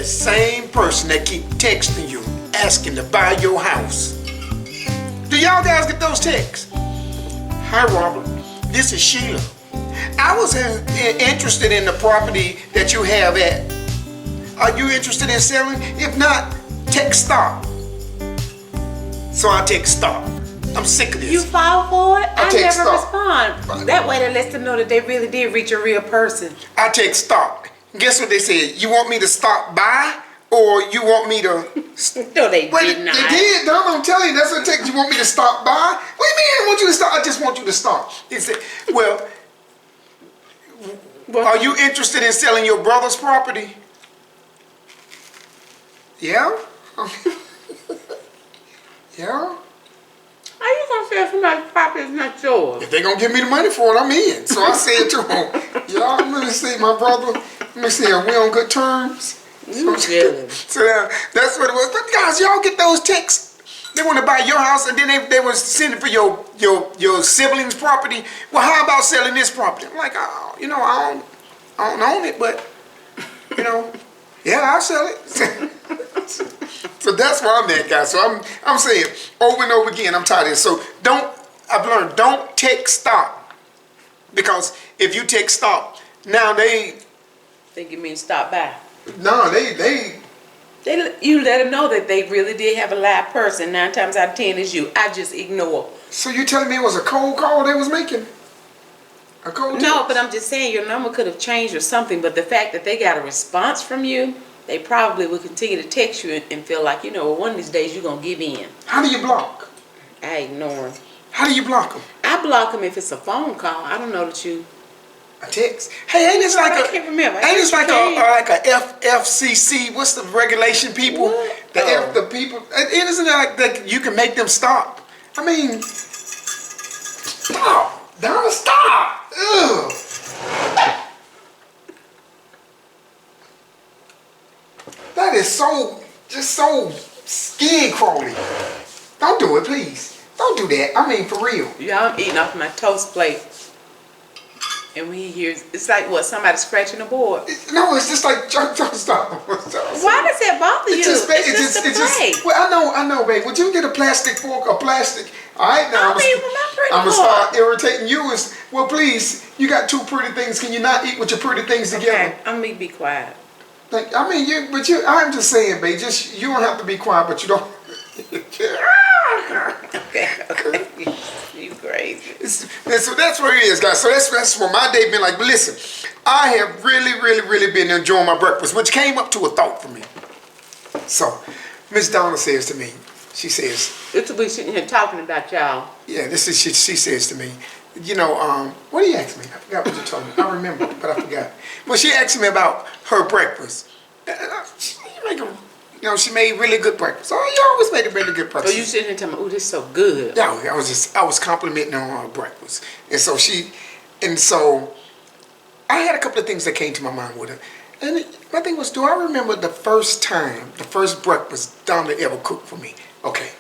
that same person that keep texting you, asking to buy your house. Do y'all guys get those texts? Hi, Robert. This is Sheila. I was interested in the property that you have at. Are you interested in selling? If not, text stop. So I text stop. I'm sick of this. You fall for it? I never stop. respond. That way that lets them know that they really did reach a real person. I text stop. Guess what they said? You want me to stop by or you want me to... No, they did not. They did. I'm telling you, that's what it takes. You want me to stop by? What do you mean I want you to stop? I just want you to stop. He said, well, are you interested in selling your brother's property? Yeah? Yeah? How you gonna sell somebody's property that's not yours? If they gonna give me the money for it, I'm in. So I said to him, y'all, let me see, my brother, let me see, are we on good terms? You jealous. So that's what it was. But guys, y'all get those texts. They want to buy your house and then they were sending for your siblings' property. Well, how about selling this property? I'm like, oh, you know, I don't own it, but, you know, yeah, I'll sell it. So that's where I'm at, guys. So I'm saying over and over again, I'm tired of this. So I've learned, don't text stop. Because if you text stop, now they... Think you mean stop by? No, you let them know that they really did have a live person. 9 times out of 10 is you. I just ignore. So you telling me it was a cold call they was making? A cold text? No, but I'm just saying your number could have changed or something. But the fact that they got a response from you, they probably will continue to text you and feel like, you know, one of these days you're going to give in. How do you block? I ignore them. How do you block them? I block them if it's a phone call. I don't know that you... A text? Hey, ain't this like I can't remember. Ain't this like a FCC? What's the regulation people? What? The people. Isn't it like that you can make them stop? I mean, stop. Donna, stop. Ugh. That is just so skin crawling. Don't do it, please. Don't do that. I mean, for real. Yeah, I'm eating off my toast plate. And we hear, it's like what, somebody scratching a board. No, it's just like, don't stop. Why does that bother you? It's just well, I know, babe. Would you get a plastic fork, all right, now I'm gonna start irritating you. Well, please, you got 2 pretty things. Can you not eat with your pretty things together? Okay, I'm gonna be quiet. Like, I mean, I'm just saying, babe. You don't have to be quiet, but you don't. Okay. You crazy. So that's what it is, guys. So that's what my day been like. But listen, I have really been enjoying my breakfast, which came up to a thought for me. So, Miss Donna says to me, she says, it's we sitting here talking about y'all. Yeah, she says to me, you know, what do you ask me? I forgot what you told me. I remember, but I forgot. Well, she asked me about her breakfast. She made really good breakfast. Oh, you always made a really good breakfast. Oh, you sitting here telling me, oh, this is so good. Yeah, I was complimenting on her breakfast. And so I had a couple of things that came to my mind with her. And my thing was, do I remember the first breakfast Donna ever cooked for me? Okay,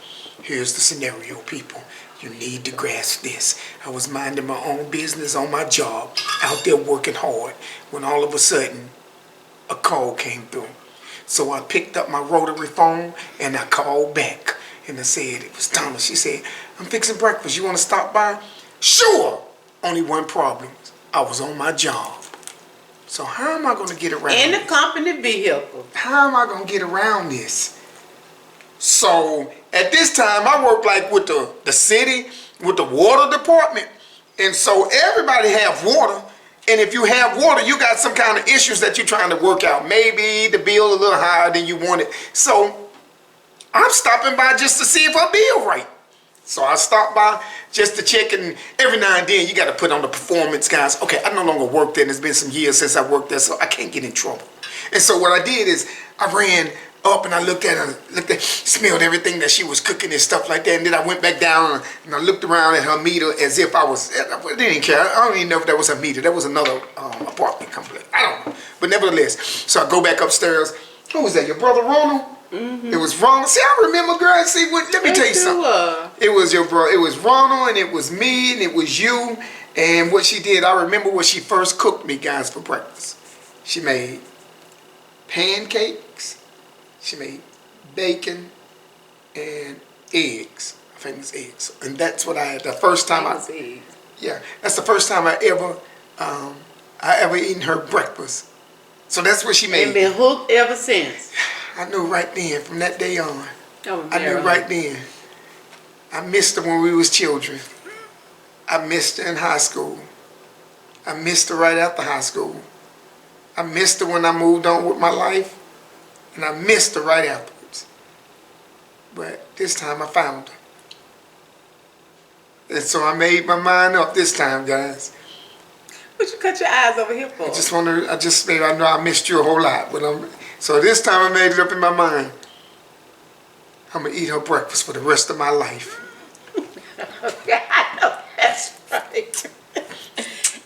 here's the scenario, people. You need to grasp this. I was minding my own business on my job, out there working hard, when all of a sudden, a call came through. So I picked up my rotary phone and I called back. And I said, it was Donna. She said, I'm fixing breakfast. You want to stop by? Sure. Only one problem. I was on my job. So how am I going to get around in this? the company vehicle. How am I going to get around this? So at this time, I worked like with the city, with the water department. And so everybody have water. And if you have water, you got some kind of issues that you're trying to work out. Maybe the bill a little higher than you wanted. So I'm stopping by just to see if her bill right. So I stopped by just to check, and every now and then you got to put on the performance, guys. Okay, I no longer work there, and it's been some years since I worked there, so I can't get in trouble. And so what I did is I ran up and I looked at her, smelled everything that she was cooking and stuff like that. And then I went back down and I looked around at her meter as if I didn't care. I don't even know if that was her meter. That was another apartment complex. I don't know. But nevertheless, so I go back upstairs. Who was that? Your brother Ronald? Mm-hmm. It was Ronald. See, I remember, girl. See, let me tell you something. It was your brother. It was Ronald, and it was me, and it was you. And what she did, I remember what she first cooked me, guys, for breakfast. She made pancakes. She made bacon and eggs. Famous eggs. And that's what I had the first time yeah, that's the first time I ever eaten her breakfast. So that's what she made. And been hooked ever since. I knew right then, from that day on. Oh, I knew right then. I missed her when we was children. I missed her in high school. I missed her right after high school. I missed her when I moved on with my life. And I missed her right afterwards. But this time I found her. And so I made my mind up this time, guys. What you cut your eyes over here for? I know I missed you a whole lot. So this time I made it up in my mind. I'm going to eat her breakfast for the rest of my life. Okay, I know that's right.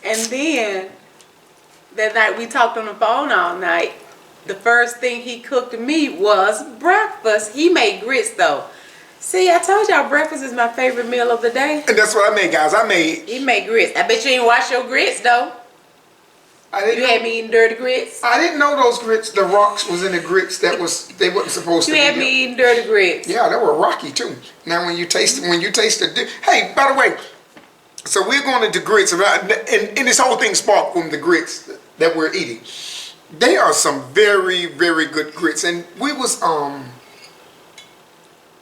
And then, that night we talked on the phone all night, the first thing he cooked to me was breakfast. He made grits though. See, I told y'all breakfast is my favorite meal of the day. And that's what I made, guys. He made grits. I bet you didn't wash your grits though. You had me eating dirty grits. I didn't know those grits, the rocks was in the grits they wasn't supposed to be. You had me eating dirty grits. Yeah, they were rocky too. Now when you taste the, hey, by the way, so we're going into grits, and this whole thing sparked from the grits that we're eating. They are some very, very good grits, and we was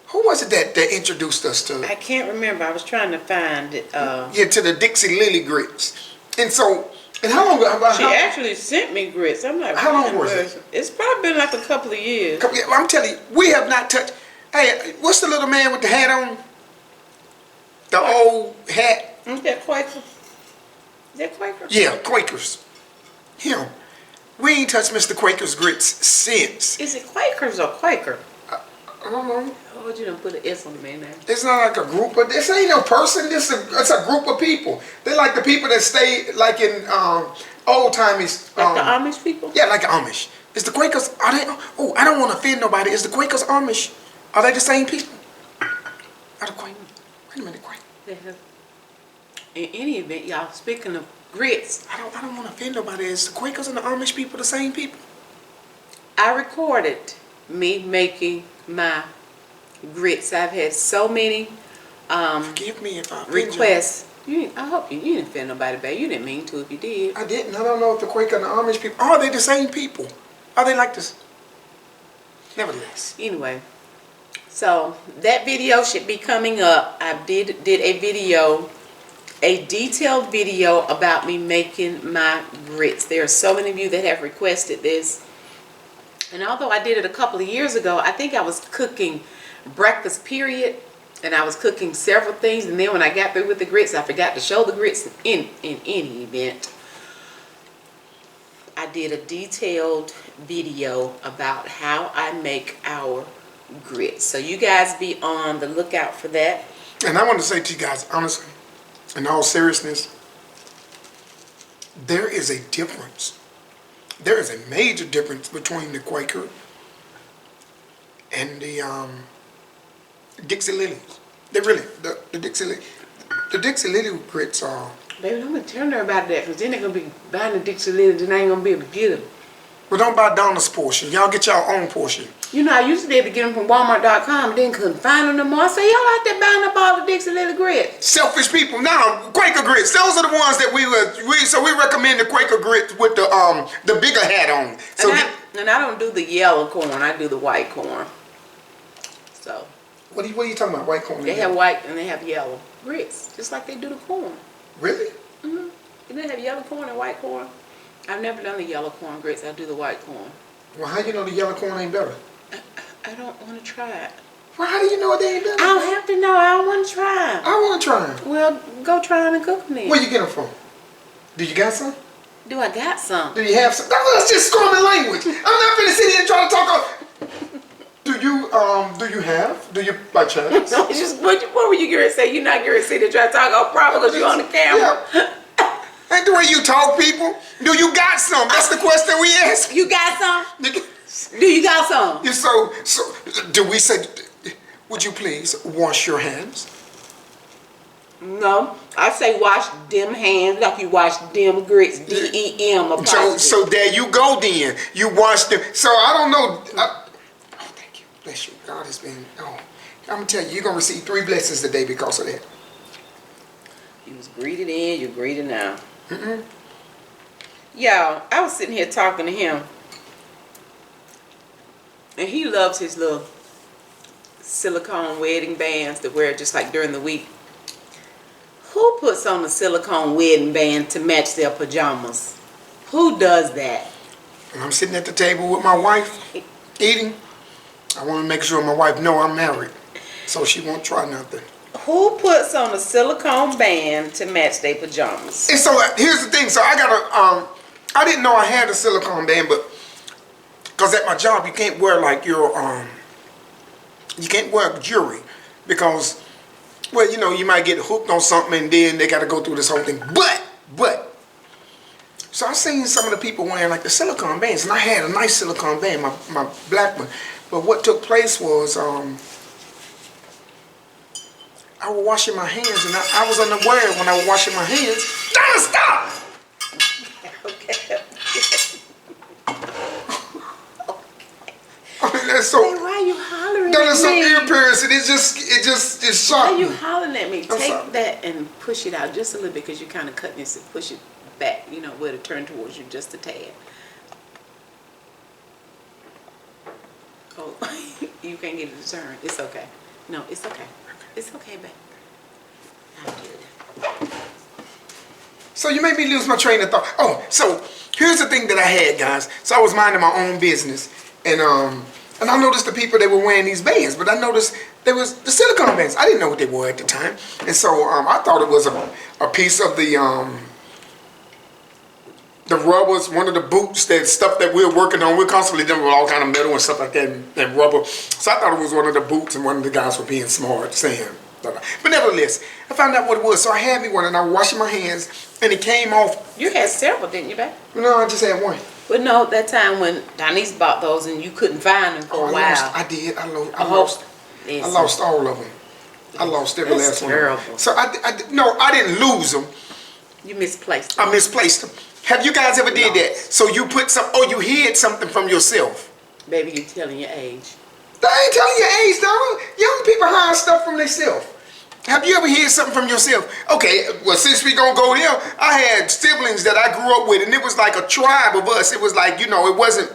who was it that introduced us to? I can't remember. I was trying to find it. Yeah, to the Dixie Lily grits, and so. And how long? She actually sent me grits. I'm like, how long was it? It's probably been like a couple of years. I'm telling you, we have not touched. Hey, what's the little man with the hat on? The old hat. Is that Quaker? Is that Quaker? Yeah, Quakers. Him. We ain't touched Mr. Quaker's grits since. Is it Quakers or Quaker? I don't know. Oh, you done put an S on the man now. It's not like a group, but this ain't no person. It's a group of people. They're like the people that stay like in old timers. Like the Amish people? Yeah, like the Amish. Is the Quakers? Are they? Oh, I don't want to offend nobody. Is the Quakers Amish? Are they the same people? Are the Quakers? Wait a minute, Quaker. In any event, y'all. Speaking of grits, I don't want to offend nobody. Is the Quakers and the Amish people the same people? I recorded me making my grits. I've had so many forgive me if I offend requests. I hope you didn't offend nobody, babe. You didn't mean to if you did. I didn't. I don't know if the Quaker and the Amish people, are they the same people? Are they like this? Nevertheless. Anyway, so that video should be coming up. I did a video, a detailed video about me making my grits. There are so many of you that have requested this. And although I did it a couple of years ago, I think I was cooking breakfast period, and I was cooking several things, and then when I got through with the grits, I forgot to show the grits in any event. I did a detailed video about how I make our grits. So you guys be on the lookout for that. And I want to say to you guys, honestly, in all seriousness, there is a difference. There is a major difference between the Quaker and the Dixie Lilies. They really, the Dixie Lily grits are. Baby, I'm going to tell her about that, because then they're going to be buying the Dixie Lily, and I ain't going to be able to get them. Well, don't buy Donna's portion. Y'all get y'all own portion. You know, I used to be able to get them from Walmart.com, then couldn't find them no more. I said, y'all out there buying up all the Dixie Lily grits. Selfish people. No, Quaker grits. Those are the ones that we recommend the Quaker grits with the bigger hat on. So and I don't do the yellow corn. I do the white corn. So. What are you talking about? White corn? They have white and they have yellow grits, just like they do the corn. Really? Mm-hmm. And they have yellow corn and white corn. I've never done the yellow corn grits. I do the white corn. Well, how do you know the yellow corn ain't better? I don't want to try it. Well, how do you know they ain't better? I don't have to know. I don't want to try them. I want to try them. Well, go try them and cook them then. Where you get them from? Do you got some? Do I got some? Do you have some? That's just common language. I'm not finna sit here and try to talk. Do you by chance? No, it's just what were you going to say? You're not going to sit there try to talk off proper because you're on the camera. Yeah. Ain't the way you talk, people. Do you got some? That's the question we ask. You got some? Do you got some? Yeah, so do we say, would you please wash your hands? No, I say wash them hands like you wash them grits. DEM. So there you go then. You wash them. So I don't know. Oh, thank you. Bless you. God has been. Oh, I'm gonna tell you, you're gonna receive 3 blessings today because of that. You was greeted in. You're greeted now. Y'all, I was sitting here talking to him, and he loves his little silicone wedding bands to wear just like during the week. Who puts on a silicone wedding band to match their pajamas? Who does that? And I'm sitting at the table with my wife, eating. I want to make sure my wife know I'm married, so she won't try nothing. Who puts on a silicone band to match their pajamas? And so here's the thing. So I got I didn't know I had a silicone band, but because at my job you can't wear like your you can't wear jewelry because, well, you know, you might get hooked on something and then they got to go through this whole thing. But, so I seen some of the people wearing like the silicone bands, and I had a nice silicone band, my black one. But what took place was I was washing my hands, and I was unaware when I was washing my hands. Donna, stop! Okay. That's so. Hey, why are you hollering Donna, at some me? ear piercing. It just Why shocked are you me. hollering at me? I'm Take sorry. that and push it out just a little bit because you're kind of cutting it. So push it back, you know, where to turn towards you just a tad. Oh, you can't get it to turn. It's okay. No, it's okay. It's okay, babe. I'll do it. So you made me lose my train of thought. Oh, so here's the thing that I had, guys. So I was minding my own business, and I noticed the people that were wearing these bands, but I noticed there was the silicone bands. I didn't know what they were at the time, and so I thought it was a piece of the rubbers, one of the boots, that stuff that we're working on. We're constantly doing with all kind of metal and stuff like that, and rubber. So I thought it was one of the boots, and one of the guys were being smart, saying. But nevertheless, I found out what it was. So I had me one, and I was washing my hands, and it came off. You had several, didn't you, babe? No, I just had one. But no, that time when Donnie's bought those and you couldn't find them for a while. I did. I Listen. lost all of them. I lost every That's last terrible. one. So I didn't lose them. You misplaced them. I misplaced them. Have you guys ever did that? So you put you hid something from yourself. Baby, you're telling your age. I ain't telling your age, Donna. Young people hide stuff from themselves. Have you ever hid something from yourself? Okay, well, since we gonna go there, I had siblings that I grew up with, and it was like a tribe of us. It was like, you know, it wasn't,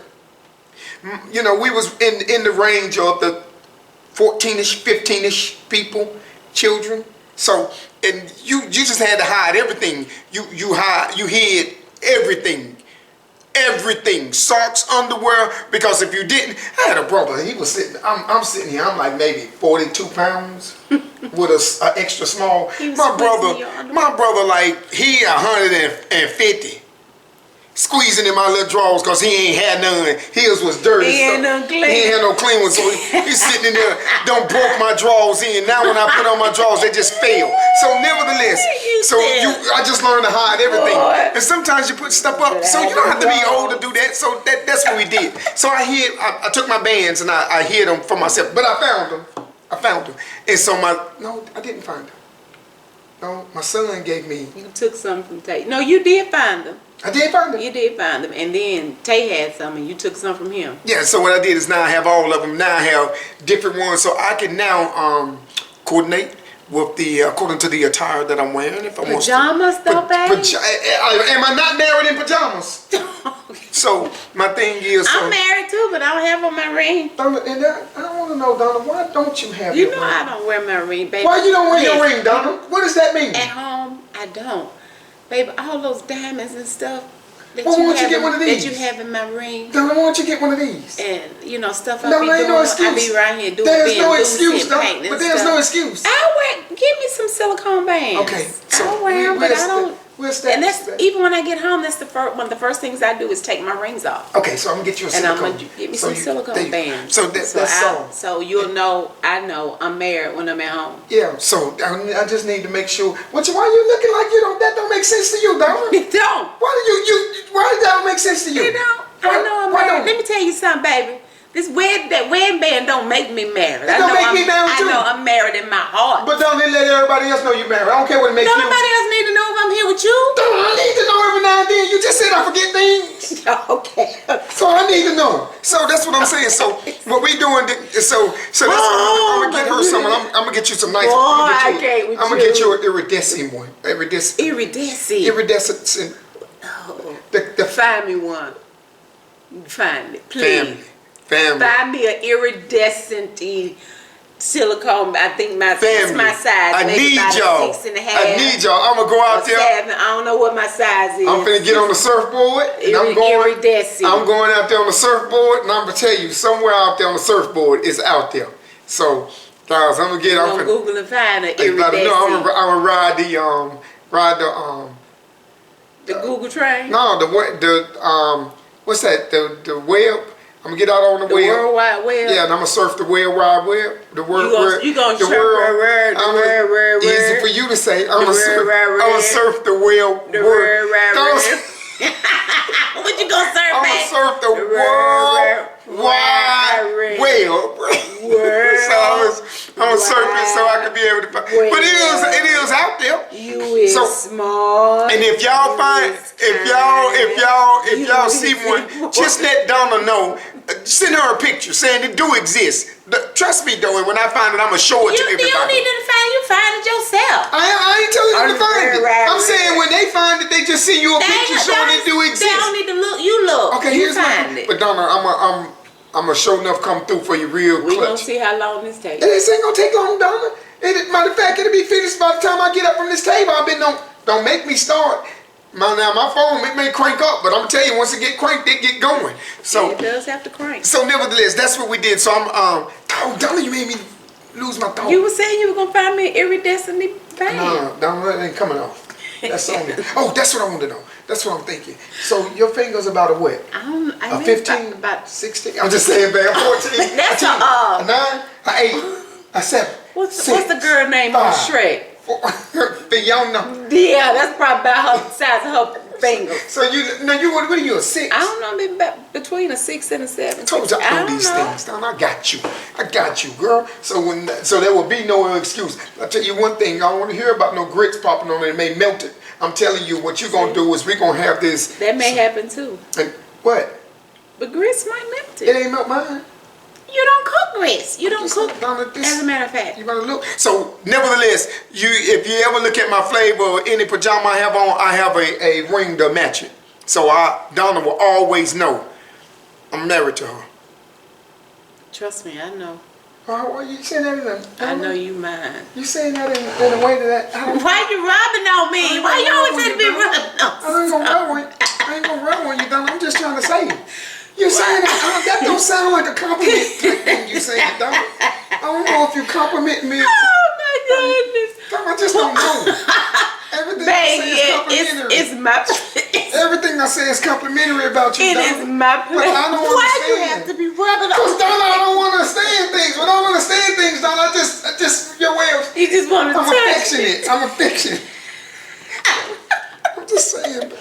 you know, we was in the range of the 14-ish, 15-ish people, children. So, and you just had to hide everything. You hid everything. Everything, socks, underwear, because if you didn't, I had a brother, he was sitting, I'm sitting here, I'm like maybe 42 pounds with a extra small. My brother like, he 150. Squeezing in my little drawers because he ain't had none. His was dirty. He ain't no clean. He ain't had no clean ones, so he's sitting in there, don't broke my drawers in. Now when I put on my drawers, they just fail. So nevertheless, I just learned to hide everything. Lord. And sometimes you put stuff up, so you don't have to be old to do that. So that's what we did. So I took my bands and I hid them for myself, but I found them. And so I didn't find them. No, my son gave me. You took some from Tay. No, you did find them. I did find them. You did find them. And then Tay had some and you took some from him. Yeah, so what I did is now I have all of them. Now I have different ones. So I can now coordinate with according to the attire that I'm wearing. If I want to. Pajamas though, baby? Am I not married in pajamas? So my thing is. I'm married too, but I don't have on my ring. Donna, and I don't want to know, Donna, why don't you have your ring? You know I don't wear my ring, baby. Why you don't wear your ring, Donna? What does that mean? At home, I don't. Baby, all those diamonds and stuff that Well, why don't you get one of these? that you have in my ring. Donna, why don't you get one of these? And, you know, stuff I No, be there ain't doing. no excuse. I be right here doing There's no being excuse, loose and Donna. painting But and there's stuff. no excuse. I wear, give me some silicone bands. Okay, so I wear them, but I don't. And that's that. even when I get home. That's one of the first things I do is take my rings off. Okay, so I'm gonna get you a And silicone. I'm gonna get me some silicone bands. So that's all. So you'll know. I know I'm married when I'm at home. Yeah. So I just need to make sure. Why you looking like you don't? That don't make sense to you, Donna. It don't. Why does that don't make sense to you? You know. I know I'm married. Let me tell you something, baby. That wedding band don't make me married. It don't make me married too. I know I'm married in my heart. But don't let everybody else know you married. I don't care what it makes Don't you. nobody else need to know if I'm here with you. Don't I need to know every now and then? You just said I forget things. Okay. So I need to know. So that's what I'm saying. So what we doing? So that's what I'm gonna get her some. I'm gonna get you some nice. I'm gonna get you an iridescent one. Iridescent. Oh. The Find me one. Find it, please. Family. Find me an iridescent silicone. I think that's my size. I maybe need about y'all. 6.5. I need y'all. I'm gonna go out there. 7. I don't know what my size is. I'm finna get on the surfboard. And I'm going out there on the surfboard, and I'm gonna tell you, somewhere out there on the surfboard is out there. So, guys, I'm gonna get. I'm gonna Google and find an I'm iridescent. gonna ride the Google train. No, what's that? The web. I'm gonna get out on the web. World Wide Web. Yeah, and I'm gonna surf the World Wide Web. The world. You gonna surf the world. Easy for you to say. I'm gonna surf the world. What you gonna surf? I'm gonna surf the World Wide Web. So I'm surfing so I can be able to. But it is out there. You is smart. And if y'all find, if y'all see one, just let Donna know. Send her a picture saying it do exist. Trust me though, and when I find it, I'm gonna show it to everybody. You don't need to find it. You find it yourself. I ain't telling you to find it. I'm saying when they find it, they just send you a picture showing it do exist. They don't need to look. You look. Okay, here's find it. But Donna, I'm gonna show enough come through for you real We clutch. gonna see how long this takes. This ain't gonna take long, Donna. Matter of fact, it'll be finished by the time I get up from this table. Don't make me start. My phone, it may crank up, but I'm telling you, once it get cranked, it get going. So it does have to crank. So nevertheless, that's what we did. So Donna, you made me lose my thought. You were saying you were gonna find me an iridescent band. No, Donna, it ain't coming off. That's on there. Oh, that's what I want to know. That's what I'm thinking. So your fingers about a what? I a 15, about 16. I'm just saying, man. 14. That's a 9, a 8, a 7. What's the girl name on Shrek? Fiona. Yeah, that's probably about her size of her fingers. So what are you, a 6? I don't know, maybe about between a 6 and a 7. I told you I know these things, Don. I got you, girl. So there will be no excuse. I'll tell you one thing. I don't want to hear about no grits popping on it. It may melt it. I'm telling you, what you're gonna do is we're gonna have this. That may happen too. And what? But grits might melt it. It ain't melt mine. You don't cook grits. You don't cook. Donna, as a matter of fact, you gotta look. So, nevertheless, if you ever look at my flavor or any pajama I have on, I have a ring to match it. So Donna will always know I'm married to her. Trust me, I know. Why you saying that I know you mine. You saying that in a way that why you rubbing on me? Why you always say to be rubbing on? I ain't gonna rub on you, Donna. I'm just trying to say it. You saying that don't sound like a compliment. You saying it, Donna. I don't know if you compliment me. Oh my goodness. I just don't know. Everything it's my everything I say is complimentary about you, It Donna. is my pleasure. But I don't Why understand. you have to be rubbing on? Because Donna, I don't understand things. When I don't understand things, Donna, I just your way of. You just want to touch affectionate. I'm affectionate. I'm just saying.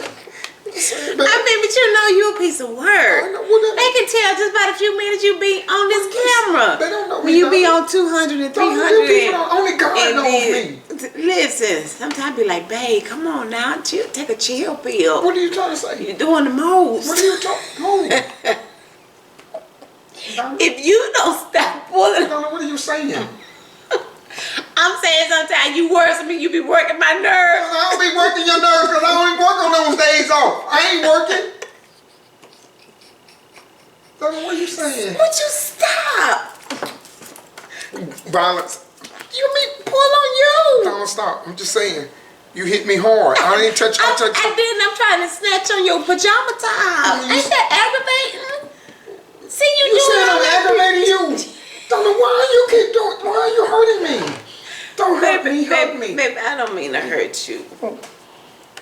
I mean, but you know you a piece of work. They can tell just by the few minutes you be on this camera. They don't know me. When you be on 200 and 300. Only God knows me. Listen, sometimes I be like, babe, come on now, take a chill pill. What are you trying to say? You're doing the most. What are you talking? If you don't stop pulling. What are you saying? I'm saying sometimes you worse than me, you be working my nerves. I don't be working your nerves because I don't even work on those days off. I ain't working. What are you saying? Would you stop? Violence. You mean pull on you? Don't stop. I'm just saying. You hit me hard. I ain't touch. I didn't. I'm trying to snatch on your pajama top. Ain't that aggravating? See you doing said I'm aggravating you. Don't know why you keep doing. Why are you hurting me? Don't hurt me. Hurt me. Baby, I don't mean to hurt you.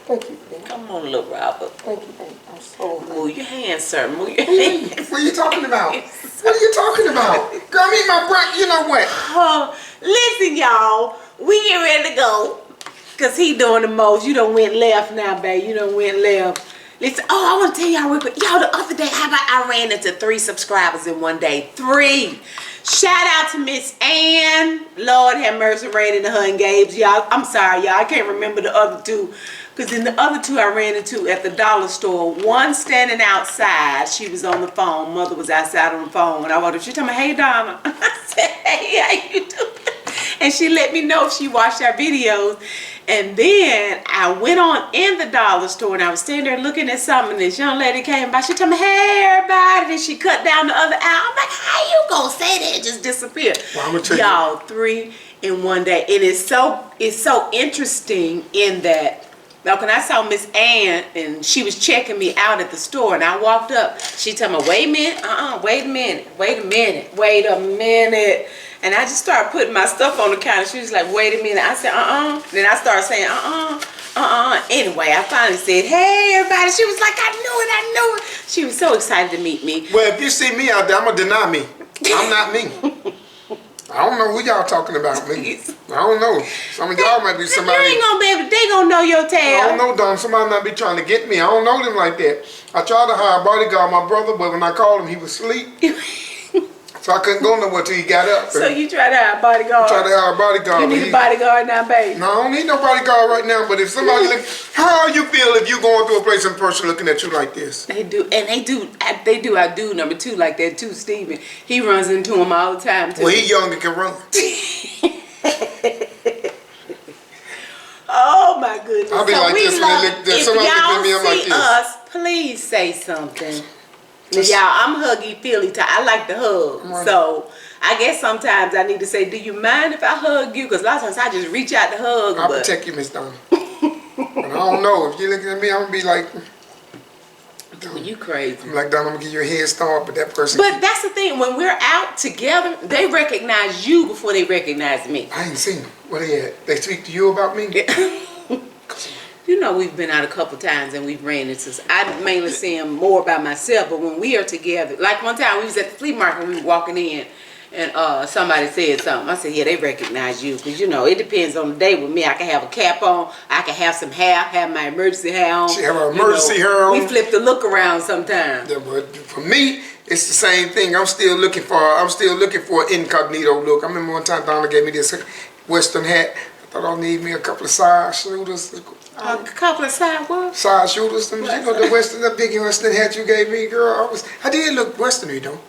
Thank you. Come on, little Robert. Thank you, baby. I'm so. Move your hands, sir. Move your hands. What are you talking about? What are you talking about? Girl, I mean my breath. You know what? Oh, listen, y'all. We get ready to go. Because he doing the most. You done went left now, babe. You done went left. Listen, I want to tell y'all real quick. Y'all, the other day, how about I ran into 3 subscribers in one day? 3. Shout out to Miss Ann. Lord have mercy, ran into her and Gabe's. Y'all, I'm sorry, y'all. I can't remember the other two. Because in the other two I ran into at the dollar store. One standing outside. She was on the phone. Mother was outside on the phone. And I wondered, she told me, hey, Donna. I said, hey, how you doing? And she let me know if she watched our videos. And then I went on in the dollar store and I was standing there looking at something. And this young lady came by. She told me, hey, everybody. And then she cut down the other aisle. I'm like, how you gonna say that? It just disappeared. Well, I'm gonna tell y'all, 3 in one day. It is so interesting in that. Now, when I saw Miss Ann and she was checking me out at the store and I walked up, she told me, wait a minute, wait a minute. And I just started putting my stuff on the counter. She was like, wait a minute. I said, Then I started saying, Anyway, I finally said, hey, everybody. She was like, I knew it. She was so excited to meet me. Well, if you see me out there, I'm going to deny me. I'm not me. I don't know who y'all talking about, me. I don't know. Some of y'all might be somebody. You ain't gonna be able to, they gonna know your tail. I don't know, Don. Somebody might be trying to get me. I don't know them like that. I tried to hire a bodyguard, my brother, but when I called him, he was asleep. So I couldn't go nowhere till he got up. So you tried to hire a bodyguard? I tried to hire a bodyguard. You need a bodyguard now, baby? No, I don't need no bodyguard right now, but if somebody look, how you feel if you going through a place and a person looking at you like this? They do, and they do our dude number 2 like that too, Steven. He runs into him all the time too. Well, he young and can run. Oh my goodness. I'll be so like this when they look, if somebody look at me, I'm y'all like see this. us, please say something. Now, y'all, I'm huggy feely type. I like to hug. Right. So I guess sometimes I need to say, do you mind if I hug you? Because a lot of times I just reach out to hug. I'll protect you, Miss Donna. But I don't know. If you're looking at me, I'm going to be like, well, you crazy. I'm like, Donna, I'm going to give you a head start, but that person. But that's the thing. When we're out together, they recognize you before they recognize me. I ain't seen them. Where they at? They speak to you about me? You know, we've been out a couple times and we've ran into. I mainly see them more by myself, but when we are together, like one time we was at the flea market, we were walking in, and somebody said something. I said, yeah, they recognize you, because you know it depends on the day. With me, I can have a cap on, I can have some hair, have my emergency hair on. She have her emergency hair on. We flip the look around sometimes. Yeah, but for me, it's the same thing. I'm still looking for an incognito look. I remember one time Donna gave me this Western hat. I thought I'll need me a couple of side shooters. A couple of side what? Side shooters. You know the Western, the big Western hat you gave me, girl. I did look Westerny though.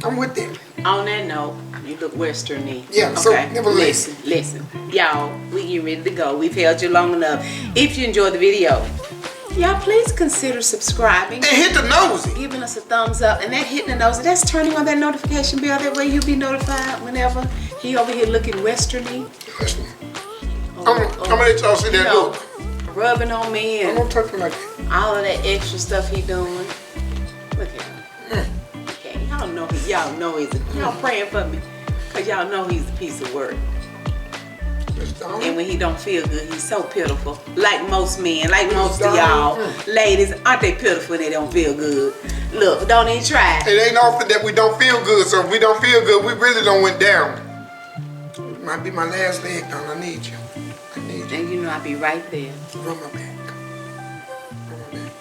I'm with them. On that note, you look Westerny. Yeah. Okay. So nevertheless, listen, y'all. We getting ready to go. We've held you long enough. If you enjoyed the video, y'all please consider subscribing. and hit the nosy. Giving us a thumbs up, and that hitting the nose, that's turning on that notification bell. That way you'll be notified whenever he over here looking Westerny. I'm gonna let y'all see that look. Rubbing on me I'm and gonna touch me like that. all of that extra stuff he doing. Look at him. Okay, y'all know y'all praying for me, cause y'all know he's a piece of work. And when he don't feel good, he's so pitiful. Like most men, like most of y'all ladies, aren't they pitiful when they don't feel good? Look, don't even try. It ain't often that we don't feel good, so if we don't feel good, we really don't went down. It might be my last leg, Don. I need you. I need you. And you know I'll be right there. Run my back. Run my back.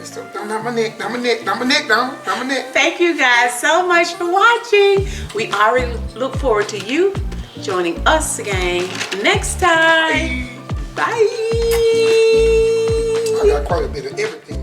It's not my neck, not my neck, not my neck, Don. Not my neck. Thank you guys so much for watching. We already look forward to you joining us again next time. Bye. I got quite a bit of everything.